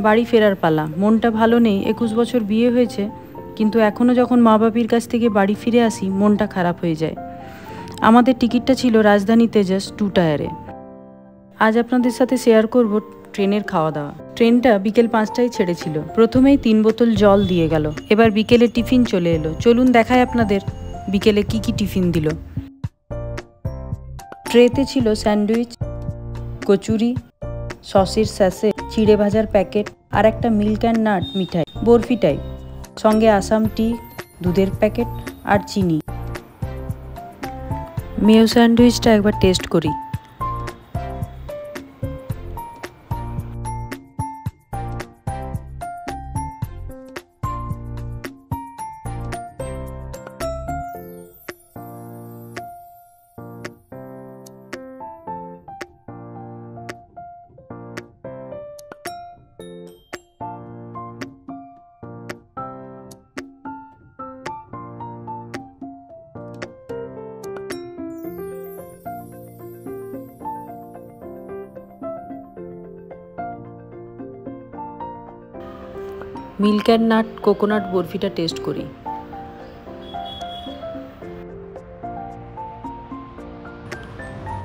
বাড়ি ফেরার পালা। মনটা ভালো নেই, 21 বছর বিয়ে হয়েছে, কিন্তু এখনও যখন মা বাপির কাছ থেকে বাড়ি ফিরে আসি মনটা খারাপ হয়ে যায়। আমাদের টিকিটটা ছিল রাজধানী তেজাস 2 টায়ারে। আজ আপনাদের সাথে শেয়ার করব ট্রেনের খাওয়া দাওয়া। ট্রেনটা বিকেল 5টায় ছেড়েছিল। প্রথমেই 3 বোতল জল দিয়ে গেল। এবার বিকেলে টিফিন চলে এলো। চলুন দেখায় আপনাদের বিকেলে কি কি টিফিন দিল। ট্রেতে ছিল স্যান্ডউইচ, কচুরি, সসের স্যাশে, চিড়ে ভাজার প্যাকেট আর একটা milk and nut Mithai, barfi type, সঙ্গে আসাম টি, দুধের প্যাকেট আর চিনি। মেয়ো স্যান্ডউইচটা একবার টেস্ট করি। মিল্ক অ্যান্ড নাট কোকোনাট বরফিটা টেস্ট করি।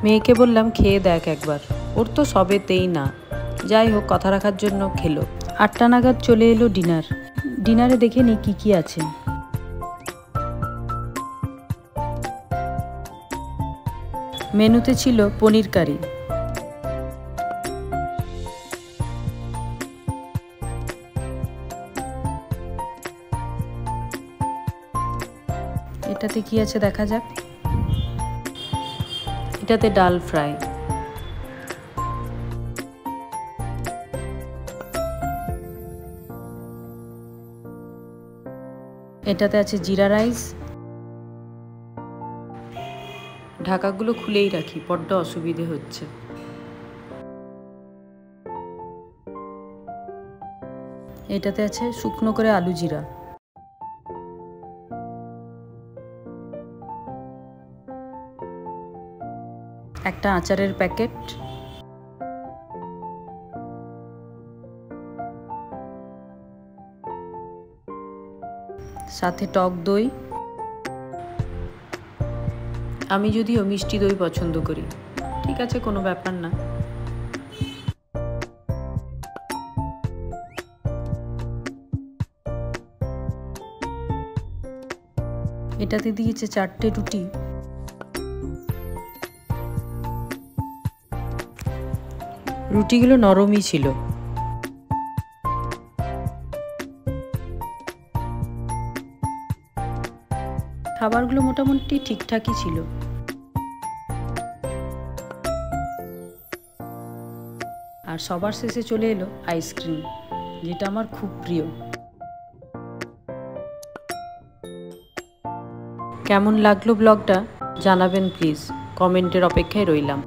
মেয়েকে বললাম খেয়ে দেখ একবার, ওর তো সবেতেই না। যাই হোক, কথা রাখার জন্য খেলো। 8টা নাগাদ চলে এলো ডিনার। ডিনারে দেখে নি কী কী আছে। মেনুতে ছিল পনির কারি, এটাতে কি আছে দেখা যাক। এটাতে ডাল ফ্রাই, এটাতে আছে জিরা রাইস। ঢাকাগুলো খুলেই রাখি, বড্ড অসুবিধে হচ্ছে। এটাতে আছে শুকনো করে আলু জিরা। একটা আচারের প্যাকেট, সাথে টক দই। আমি যদিও মিষ্টি দই পছন্দ করি, ঠিক আছে, কোনো ব্যাপার না। এটাতে দিয়েছে 4টে রুটি। রুটিগুলো নরমই ছিল। খাবারগুলো মোটামুটি ঠিকঠাকই ছিল। আর সবার শেষে চলে এলো আইসক্রিম, যেটা আমার খুব প্রিয়। কেমন লাগলো ব্লগটা জানাবেন প্লিজ, কমেন্টের অপেক্ষায় রইলাম।